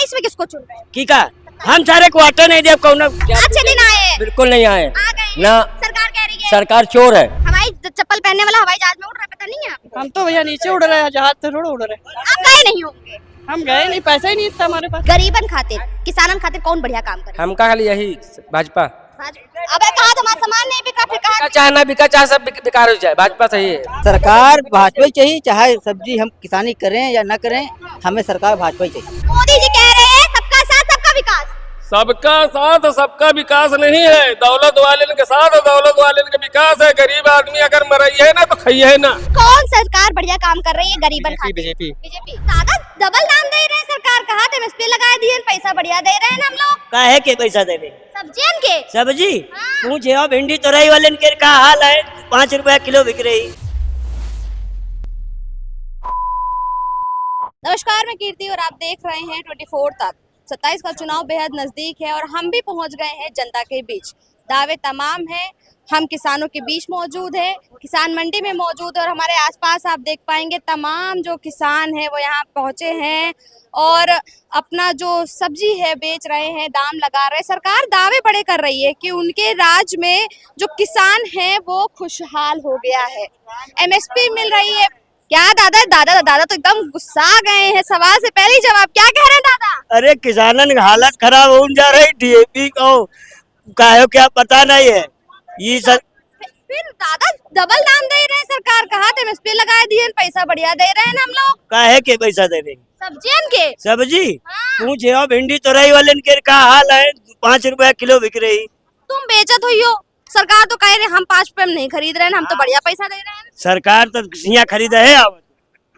27 में किसको चुन रहे हैं? की का हम सारे क्वार्टर नहीं दे कौन अच्छे दिन आए, बिल्कुल नहीं आए आ गए ना। सरकार कह रही है सरकार चोर है। हवाई चप्पल पहनने वाला हवाई जहाज में उड़ रहा है, पता नहीं है आपको? हम तो भैया नीचे उड़ रहे हैं, जहाज से थोड़ा उड़ रहे हैं। आप गए नहीं होंगे। हम गए नहीं, पैसा ही नहीं था हमारे पास। गरीबन खातिर, किसानन खातिर कौन बढ़िया काम करे? हम का खाली यही भाजपा अबे कहा हमारा सामान नहीं बिका, फिर कहा चाहे ना बिका चाहे सब बेकार हो जाए, भाजपा सही है। सरकार भाजपा ही चाहिए, चाहे सब्जी हम किसानी करें या न करें, हमें सरकार भाजपा ही चाहिए। मोदी जी कह रहे हैं सबका साथ सबका विकास। सबका साथ सबका विकास नहीं है, दौलत वाले के साथ दौलत वाले का विकास है। गरीब आदमी अगर मरई है ना तो खाइए ना। कौन सरकार बढ़िया काम कर रही है गरीबन खातिर? BJP BJP. दादा डबल दाम दे रहे हैं सरकार, कहा थे एमएसपी लगा दिए, पैसा बढ़िया दे रहे हैं ना हम लोग। काहे के पैसा दे रहे सब्जियन के सब्जी हाँ। पूछे हो भिंडी तोरई वाले के का हाल है, 5 रुपया किलो बिक रही। नमस्कार, मैं कीर्ति और आप देख रहे हैं 24 तक। 27 का चुनाव बेहद नजदीक है और हम भी पहुंच गए हैं जनता के बीच। दावे तमाम हैं, हम किसानों के बीच मौजूद है, किसान मंडी में मौजूद है और हमारे आसपास आप देख पाएंगे तमाम जो किसान हैं वो यहाँ पहुंचे हैं और अपना जो सब्जी है बेच रहे हैं, दाम लगा रहे हैं। सरकार दावे बड़े कर रही है कि उनके राज्य में जो किसान हैं वो खुशहाल हो गया है, एमएसपी मिल रही है। क्या दादा दादा दादा तो एकदम गुस्सा गए हैं, सवाल से पहले ही जवाब। क्या कह रहे हैं दादा? अरे किसानन की हालत खराब हो जा रही, डीएपी को काहे क्या पता नहीं है ये सर। फिर दादा डबल दाम दे रहे हैं सरकार, कहा थे एमएसपी लगा दिए, पैसा बढ़िया दे रहे हैं ना हम लोग। काहे के पैसा दे रहे सब्जियन के सब्जी हाँ। पूछे हो भिंडी तोरई वाले के का हाल है, 5 रुपया किलो बिक रही। तुम बेचत हो, सरकार तो कह रहे हम 5 रुपए में नहीं खरीद रहे हैं, हम तो बढ़िया पैसा दे रहे हैं। सरकार तो यहाँ खरीदा है, अब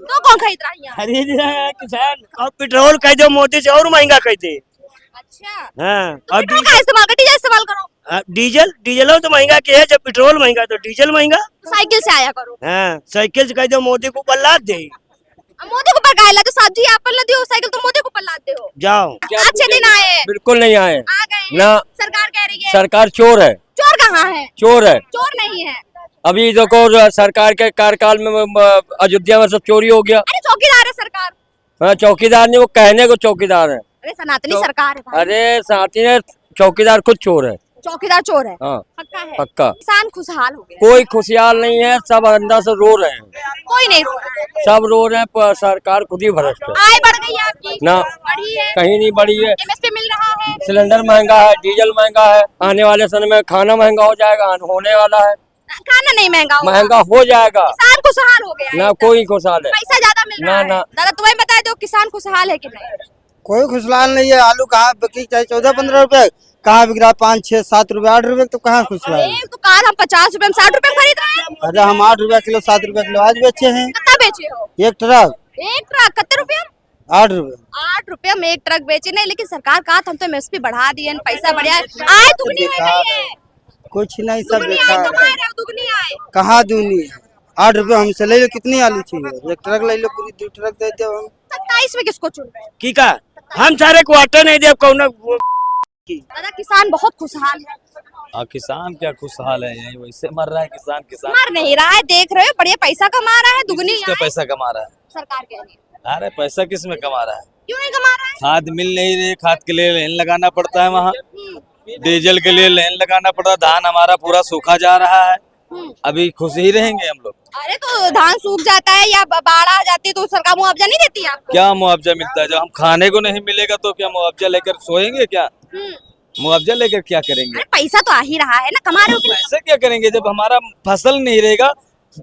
तो कौन खरीद रहा है यहाँ? खरीद रहा है किसान। और पेट्रोल कह दो मोदी से और महंगा कह दे। अच्छा हाँ तो और पेट्रोल का इस्तेमाल कर, डीजल इस्तेमाल करो। डीजल तो महंगा के है, जब पेट्रोल महंगा तो डीजल महंगा। तो साइकिल से आया करो। हाँ साइकिल से कह दो मोदी को पल्लाद दे। मोदी को पकाएला तो सब्जी आप पल्ला दियो, साइकिल तो मोदी को पल्लाते हो। जाओ अच्छे दिन आए, बिल्कुल नहीं आए आ गए ना। सरकार कह रही है सरकार चोर है। चोर कहाँ है? चोर है, चोर नहीं है। अभी देखो सरकार के कार्यकाल में अयोध्या में सब चोरी हो गया। अरे चौकीदार है सरकार। हाँ चौकीदार नहीं, वो कहने को चौकीदार है। अरे सनातनी सरकार है भाई। अरे साथी ने चौकीदार खुद चोर है। चौकीदार चोर है। हाँ पक्का है। पक्का। किसान खुशहाल हो गया, कोई खुशहाल नहीं है, सब अंदर से रो रहे हैं। कोई नहीं रो रहा है। सब रो रहे हैं, पर सरकार खुद ही भ्रष्ट है। आय बढ़ गई है आपकी ना बढ़ी है, कहीं नहीं बढ़ी है। एमएसपी मिल रहा है, सिलेंडर महंगा है, डीजल महंगा है, आने वाले समय में खाना महंगा हो जाएगा, होने वाला है। खाना नहीं महंगा होगा। महंगा हो जाएगा। किसान खुशहाल हो गया है, ना कोई खुशहाल है, पैसा ज्यादा मिल रहा है। ना। दादा तुम्हें बता दो किसान खुशहाल है कि नहीं? कोई खुशहाल नहीं है। आलू कहाँ बिकी, चाहे 14-15 रुपए, कहाँ बिक रहा 5, 6, 7 रुपए, 8 रुपए, तो कहाँ खुशहाल है? एक दुकान हम 50 रुपए में 60 रुपए में खरीद रहे हैं। अरे हम 8 रुपया किलो, 7 रुपया किलो आज बेचे हैं। कितना बेचे हो? एक ट्रक एक ट्रक कितने रुपया? 8 रुपए। 8 रुपया में एक ट्रक बेचे नहीं, लेकिन सरकार कहा हम तो एमएसपी बढ़ा दिए, पैसा बढ़िया आय दुगनी हो गई है। कुछ नहीं, सब दुगनी आय बेकार कमा है। रहे हो, दुगनी आय। कहाँ दूनी है? 8 रुपए हमसे ले लो, कितनी आलू चाहिए? एक ट्रक ले लो, पूरी 2 ट्रक दे दो हम। 27 में किसको चुन रहे हैं? की का हम सारे क्वार्टर नहीं दे कौन। दादा किसान बहुत खुशहाल है। किसान क्या खुशहाल है, यही वैसे मर रहा है किसान। किसान मर नहीं रहा है, देख रहे हो बढ़िया पैसा कमा रहा है, दुगनी किसका आय। पैसा कमा रहा है? सरकार कह रही है। अरे पैसा किस में कमा रहा है? क्यों नहीं कमा रहा है? खाद मिल नहीं रही, खाद के लिए लाइन लगाना पड़ता है वहाँ, हम्म, डीजल के लिए लाइन लगाना पड़ता है। धान हमारा पूरा सूखा जा रहा है, हम्म। अभी खुश ही रहेंगे हम लोग। अरे तो धान सूख जाता है या बाढ़ आ जाती है तो सरकार मुआवजा नहीं देती आपको? क्या मुआवजा मिलता है? जब हम खाने को नहीं मिलेगा तो क्या मुआवजा लेकर सोएंगे? क्या हम्म। मुआवजा लेकर क्या करेंगे? अरे पैसा तो आ ही रहा है ना, कमा रहे हो कि नहीं? पैसे क्या करेंगे जब हमारा फसल नहीं रहेगा?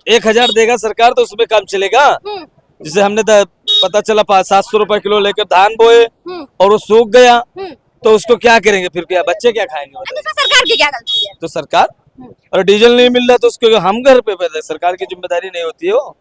1000 देगा सरकार तो उसमें काम चलेगा? हम्म, जिसे हमने पता चला 500-700 रुपए किलो लेकर धान बोए हम्म, और वो सूख गया, हम्म। तो उसको क्या करेंगे फिर? क्या बच्चे क्या खाएंगे? तो इसमें सरकार की क्या गलती है? तो सरकार, और डीजल नहीं मिल रहा तो उसको हम घर पे पैदा, सरकार की जिम्मेदारी नहीं होती है वो?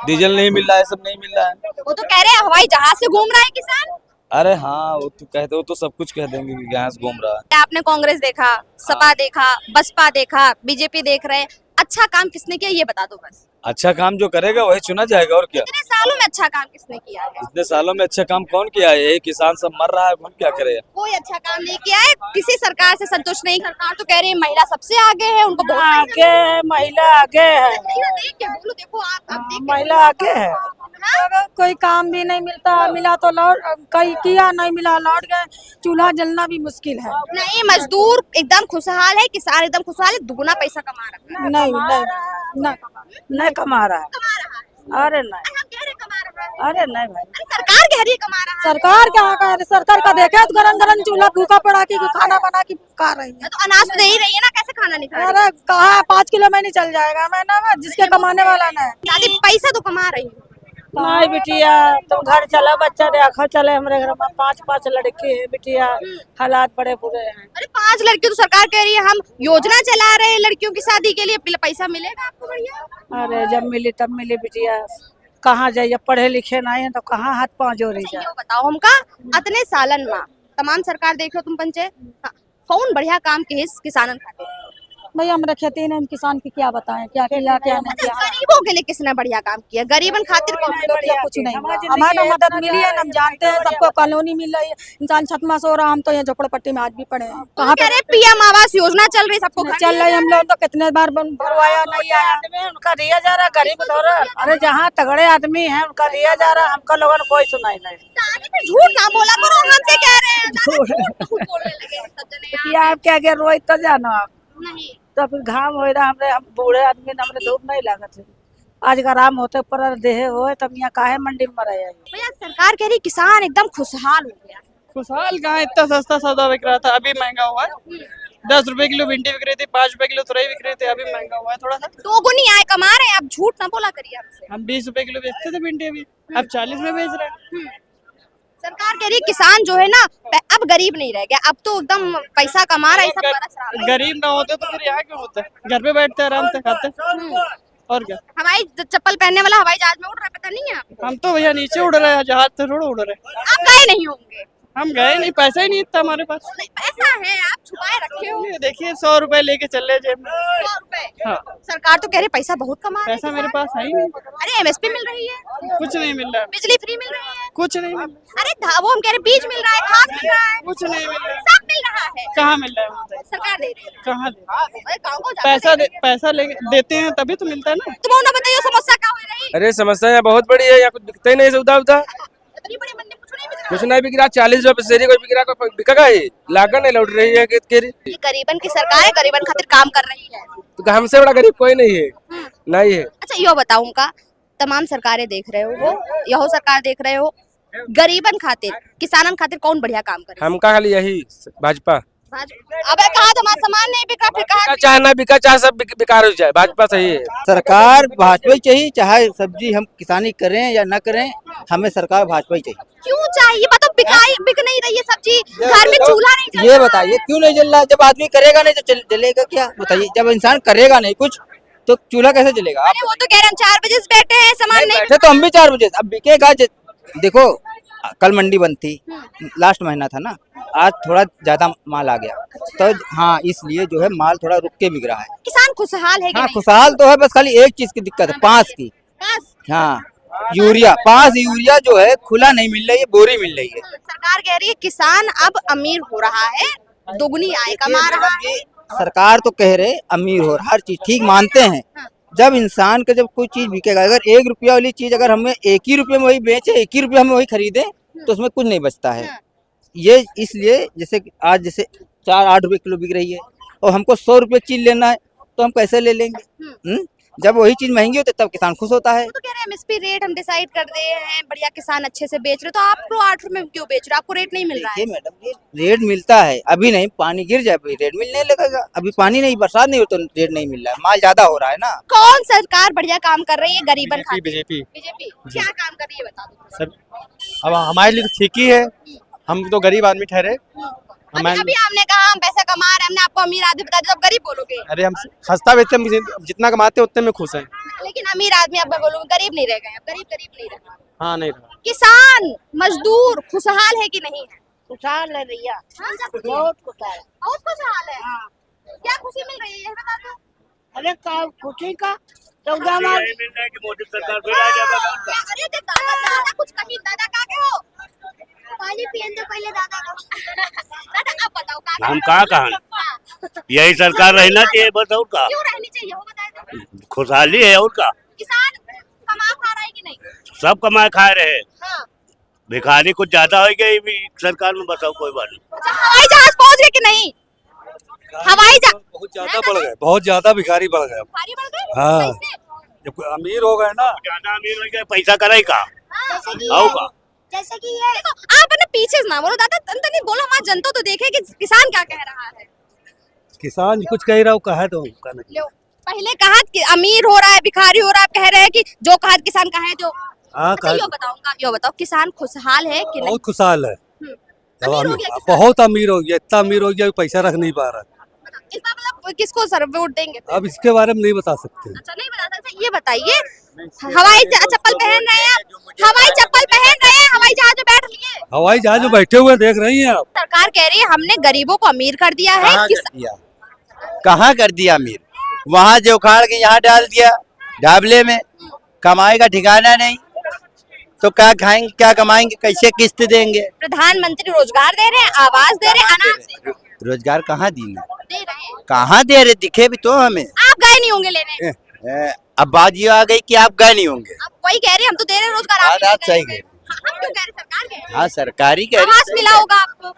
डीजल नहीं मिल रहा है, सब नहीं मिल रहा है। वो तो कह रहे हैं हवाई जहाज से घूम रहा है किसान। अरे हाँ, वो तो कहते, वो तो सब कुछ कह देंगे कि गैस घूम रहा है। आपने कांग्रेस देखा, सपा देखा, बसपा देखा, बीजेपी देख रहे हैं, अच्छा काम किसने किया ये बता दो बस। अच्छा काम जो करेगा वही चुना जाएगा, और क्या? इतने सालों में अच्छा काम किसने किया है? इतने सालों में अच्छा काम कौन किया है? यही किसान सब मर रहा है, कौन क्या करेगा? कोई अच्छा काम नहीं किया है, किसी सरकार से संतुष्ट नहीं। सरकार तो कह रही है महिला सबसे आगे है, उनको बहुत आगे है, महिला आगे है, देख के बोलो, देखो आप देख के महिला आगे है। कोई काम भी नहीं मिलता, मिला तो लौट, कहीं किया नहीं मिला लौट गए, चूल्हा जलना भी मुश्किल है। नहीं, मजदूर एकदम खुशहाल है, किसान एकदम खुशहाल है, दुगना पैसा कमा रहा है। नहीं कमा रहा है। कमा रहा है। अरे नहीं, हम कह रहे कमा रहा है। अरे नहीं भाई, अरे सरकार कह रही है कमा रहा है। सरकार क्या कह रही, सरकार का देखे तो गरम गरम चूल्हा भूखा पड़ा के खाना बना के खा रही है। तो अनाज तो दे ही रही है ना, कैसे खाना नहीं खा रही? अरे कहा 5 किलो में नहीं चल जाएगा महीना में, जिसके कमाने वाला नहीं। दादी पैसा तो कमा रही है। नहीं बिटिया, तुम घर चला, बच्चा देखो चले, हमारे घर में 5 लड़के हैं बिटिया, हालात बड़े बुरे हैं। अरे 5 लड़कियों तो सरकार कह रही है हम योजना चला रहे हैं लड़कियों की शादी के लिए, पैसा मिलेगा आपको बढ़िया। अरे जब मिली तब मिली बिटिया, कहाँ जाइए, पढ़े लिखे नहीं है तो कहाँ हाथ पाँव जोड़ी जाए। यो बताओ हमका, अतने सालन में तमाम सरकार देख लो तुम पंचे, हाँ, कौन बढ़िया काम के हिस किसानन खाते? भैया हमारे खेती ने हम किसान की क्या बताएं, क्या किया क्या नहीं किया। गरीबों के लिए किसने बढ़िया काम किया? गरीबन खातिर कौन? कुछ नहीं, हमारे मदद मिली है, हम जानते हैं सबको कॉलोनी मिल रही है, इंसान छत में सो रहा, हम तो यहाँ झोपड़पट्टी में आज भी पड़े हैं। कहाँ पे? पीएम आवास योजना चल रही, सबको घर चल रही, हम लोग तो कितने बार भरवाया, नहीं आया, उनका दिया जा रहा, गरीब तो। अरे जहाँ तगड़े आदमी है उनका दिया जा रहा, हमका लोगों ने कोई सुनाई नहीं। झूठ ना बोला करो, हमसे कह रहे हैं झूठ बोलने लगे सब जने यार। आप क्या कह रोई तो जानो आप नहीं तो फिर घाम हो रहा, हमरे हम बूढ़े आदमी ने, हमरे धूप नहीं लागत है। आज का आराम होते पर देहे हो तब यहाँ काहे मंडी में रहे। भैया सरकार कह रही किसान एकदम खुशहाल हो गया। खुशहाल कहाँ, इतना सस्ता सौदा बिक रहा था, अभी महंगा हुआ है। 10 रुपए किलो भिंडी बिक रही थी, 5 रुपए किलो तुरई बिक रही थी, अभी महंगा हुआ है थोड़ा सा। दो गुनी आए कमा रहे हैं, आप झूठ ना बोला करिए आपसे। हम 20 रुपए किलो बेचते थे भिंडी, अभी अब 40 में बेच रहे हैं। सरकार कह रही है किसान जो है ना अब गरीब नहीं रह गया, अब तो एकदम पैसा कमा रहा है, सब बरस रहा है। गरीब ना होते तो फिर यहाँ क्यों होते, घर पे बैठते आराम से खाते। और क्या, हवाई चप्पल पहनने वाला हवाई जहाज में उड़ रहा है, पता नहीं है आपको? हम तो भैया नीचे उड़ रहे हैं, जहाज से थोड़ा उड़ रहे हैं। आप गए नहीं होंगे? हम गए नहीं, पैसा ही नहीं इतना हमारे पास। नहीं, पैसा है, आप छुपाए रखे हो। ये देखिए 100 रुपए लेके चले जेब में। 100 रुपए? हाँ। सरकार तो कह रही पैसा बहुत कमा रही है पैसा मेरे किसान। पास है ही नहीं, अरे एमएसपी मिल रही है, कुछ नहीं मिल रहा है, बिजली फ्री मिल रही है, कुछ नहीं मिल रहा अरे वो हम कह रहे बीज मिल रहा है, खाद मिल रहा है, है, कुछ नहीं मिल रहा है। सब मिल रहा है। कहाँ मिल रहा है बताइए? सरकार दे रही है। कहाँ दे, अरे गाँव को जाकर दे रही है। पैसा लेके देते हैं तभी तो मिलता है ना। तुम ना बताइए समस्या क्या हो रही? अरे समस्या यहाँ बहुत बड़ी है, यहाँ कुछ दिखता ही नहीं सौदा उदा, इतनी बड़ी मंडी कुछ नहीं मिल रहा। कुछ नहीं बिक रहा। 40 रुपए पसेरी कोई बिक रहा, कोई बिकेगा ही, लागत नहीं लौट रही है। ये गरीबन की सरकार है, गरीबन खातिर काम कर रही है। तो हमसे बड़ा गरीब कोई नहीं है, नहीं है। अच्छा यो बताऊं का, तमाम सरकारें देख रहे हो, यहो सरकार देख रहे हो, गरीबन खातिर किसानन खातिर कौन बढ़िया काम करे? हमका खाली यही भाजपा। अबे कहा तुम्हारा सामान नहीं बिका, फिर कहा चाहे ना बिका, चाहे सब बेकार हो जाए, भाजपा सही है। सरकार भाजपा ही चाहिए, चाहे सब्जी हम किसानी करें या न करें, हमें सरकार भाजपा ही चाहिए। क्यों चाहिए? बताओ, बिक नहीं रही है सब्जी, घर में चूल्हा नहीं जल ये रहा बताइए क्यों नहीं जल रहा? जब आदमी करेगा नहीं तो जलेगा क्या? बताइए, जब इंसान करेगा नहीं कुछ तो चूल्हा कैसे जलेगा? आप अरे वो तो कह रहे हैं 4 बजे से बैठे हैं, सामान नहीं बैठे तो हम भी 4 बजे, अब बिकेगा। देखो कल मंडी बंद थी, लास्ट महीना था ना, आज थोड़ा ज्यादा माल आ गया, तो हाँ इसलिए जो है माल थोड़ा रुक के बिक रहा है। किसान खुशहाल है कि हाँ नहीं? खुशहाल तो है, बस खाली एक चीज की दिक्कत है, 5 की। बस। हाँ यूरिया, 5 यूरिया जो है खुला नहीं मिल रही है, बोरी मिल रही है। सरकार कह रही है किसान अब अमीर हो रहा है, दुगनी आय कमा रहा है। सरकार तो कह रहे अमीर हो रहा, हर चीज ठीक मानते हैं। जब इंसान का जब कोई चीज बिकेगा, अगर 1 रुपया वाली चीज अगर हमें 1 ही रुपये में वही बेचे, 1 ही रुपये में वही खरीदे, तो उसमें कुछ नहीं बचता है। ये इसलिए जैसे आज जैसे 4-8 रुपए किलो बिक रही है और हमको 100 रुपये चीज लेना है तो हम कैसे ले लेंगे? जब वही चीज महंगी होती है तब किसान खुश होता है। तो कह रहे हैं एमएसपी रेट हम डिसाइड कर दे हैं, बढ़िया किसान अच्छे से बेच रहे, तो आपको 8 रुपए में क्यों बेच रहे? आपको रेट नहीं मिल रहा है? देखिए मैडम, ये रेट मिलता है, अभी नहीं, पानी गिर जाए फिर रेट मिलने लगेगा। अभी पानी नहीं, बरसात नहीं हो तो रेट नहीं मिल रहा है, माल ज्यादा हो रहा है ना। कौन सरकार बढ़िया काम कर रही है गरीबन खातिर? बीजेपी बीजेपी क्या काम कर रही है बता दो। सब अब हमारे लिए तो ठीक ही है, हम तो गरीब आदमी ठहरे। अभी आपने कहा हम पैसा कमा रहे हैं, हमने आपको अमीर आदमी बता दिया, तो गरीब बोलोगे? अरे हम सस्ता बेचते हैं, जितना कमाते हैं उतने में खुश हैं। लेकिन अमीर आदमी अब मैं बोलूँ गरीब नहीं रह गए, अब गरीब नहीं रहा। हाँ नहीं रहा। किसान मजदूर खुशहाल है कि नहीं है? खुशहाल है भैया, बहुत खुशहाल है, बहुत खुशहाल है। क्या खुशी मिल रही है बता दो? अरे खुशी का 14 मार्च मोदी सरकार अरे दादा कुछ कहीं, दादा कहाँ के हो? पानी पिए तो पहले दादा को। दादा आप बताओ कहाँ हम कहाँ यही सरकार रहना चाहिए बस, और का क्यों रहनी चाहिए वो बताए तो? खुशहाली है और का। किसान कमा खा रहा है कि नहीं? सब कमाए खा रहे हैं। हाँ। भिखारी कुछ ज्यादा हो गई भी सरकार में, बताओ कोई बात नहीं। अच्छा, हवाई जहाज पहुंच गए कि नहीं? हवाई जहाज बहुत ज्यादा बढ़ गए, बहुत ज्यादा भिखारी बढ़ गए। भारी बढ़ गए? हाँ। कैसे? जब कोई अमीर हो गए ना, ज्यादा अमीर हो गए, पैसा कराई का जैसे कि होगा। जैसे कि ये देखो, आप अपने पीछे ना बोलो दादा, तनी बोलो, हमारा जनता तो देखे कि किसान क्या कह रहा है। किसान कुछ कह रहा हो, कहा तो उनका नहीं। लो, पहले कहा कि अमीर हो रहा है, भिखारी हो रहा है, कह रहे हैं कि जो कहा किसान का है जो। हाँ, अच्छा, यो बताओ किसान खुशहाल है कि नहीं? बहुत खुशहाल है। अमीर हो गया किसान? बहुत अमीर हो गया, इतना अमीर हो गया कि पैसा रख नहीं पा रहा। इस बार मतलब किसको सर वोट देंगे? अब इसके बारे में नहीं बता सकते। अच्छा, नहीं बता सकते। ये बताइए, चप्पल पहन रहे हैं आप? हवाई चप्पल पहन रहे हैं, हवाई जहाज में बैठ लिए? हवाई जहाज में बैठे हुए देख रही हैं आप। सरकार कह रही है हमने गरीबों को अमीर कर दिया है। कहाँ कर दिया अमीर? वहाँ जो उखाड़ के यहाँ डाल दिया ढाबले में, कमाई का ठिकाना नहीं, तो क्या खाएंगे, क्या कमाएंगे, कैसे किस्त देंगे? प्रधानमंत्री रोजगार दे रहे हैं, आवास दे रहे हैं, अनाज दे रहे हैं। रोजगार कहाँ दी ना, दे रहे हैं। कहाँ दे रहे, दिखे भी तो हमें। आप गए नहीं होंगे लेने? अब बात ये आ गई कि आप गए नहीं होंगे। आप वही कह रहे हैं, हम तो दे रहे हैं रोजगार, आप बात नहीं सही कह रहे। कह रहे। हम क्यों कह रहे, सरकार कह रही है। हाँ, सरकारी कह आवास रही। मिला होगा आपको?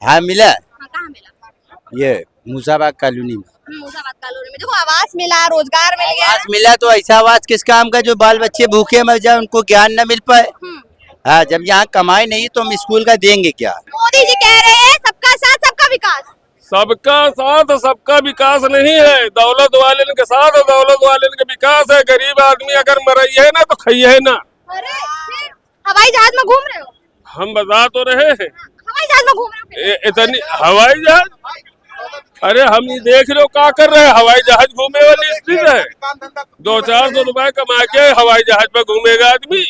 हाँ मिला, हाँ, कहाँ मिला? ये मूसाबाग कॉलोनी में मुसाबाद कॉलोनी में। देखो, आवास मिला, रोजगार मिल गया। आवास मिला, तो ऐसा आवास किस काम का जो बाल बच्चे भूखे मर जाए, उनको ज्ञान न मिल पाए। हाँ, जब यहाँ कमाई नहीं तो हम स्कूल का देंगे क्या? मोदी जी कह रहे हैं सबका साथ सबका विकास। सबका साथ सबका विकास नहीं है, दौलत वाले के साथ दौलत वाले के विकास है। गरीब आदमी अगर मरइए ना तो खाइए ना। अरे, फिर हवाई जहाज में घूम रहे हो? हम बता तो रहे हैं, हवाई जहाज में घूम रहे हो? इतनी हवाई जहाज, अरे हम ये देख लो क्या कर रहे हैं। हवाई जहाज घूमे वाली स्थिति है। 200-400 रुपए कमा के हवाई जहाज पे घूमेगा आदमी।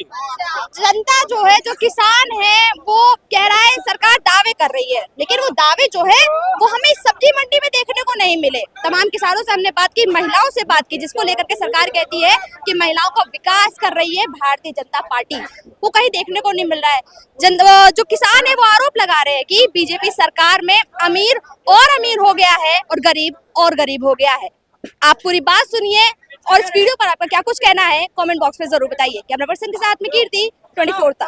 जनता जो है, जो किसान है, वो कह रहा है सरकार दावे कर रही है, लेकिन वो दावे जो है वो हमें सब्जी मंडी में देखने को नहीं मिले। तमाम किसानों से हमने बात की, महिलाओं से बात की, जिसको लेकर के सरकार कहती है कि महिलाओं का विकास कर रही है भारतीय जनता पार्टी, वो कहीं देखने को नहीं मिल रहा है। जो किसान है वो आरोप लगा रहे हैं कि बीजेपी सरकार में अमीर और अमीर हो गया है और गरीब हो गया है। आप पूरी बात सुनिए और इस वीडियो पर आपका क्या कुछ कहना है कमेंट बॉक्स में जरूर बताइए। कैमरा पर्सन के साथ में कीर्ति, 24 तक।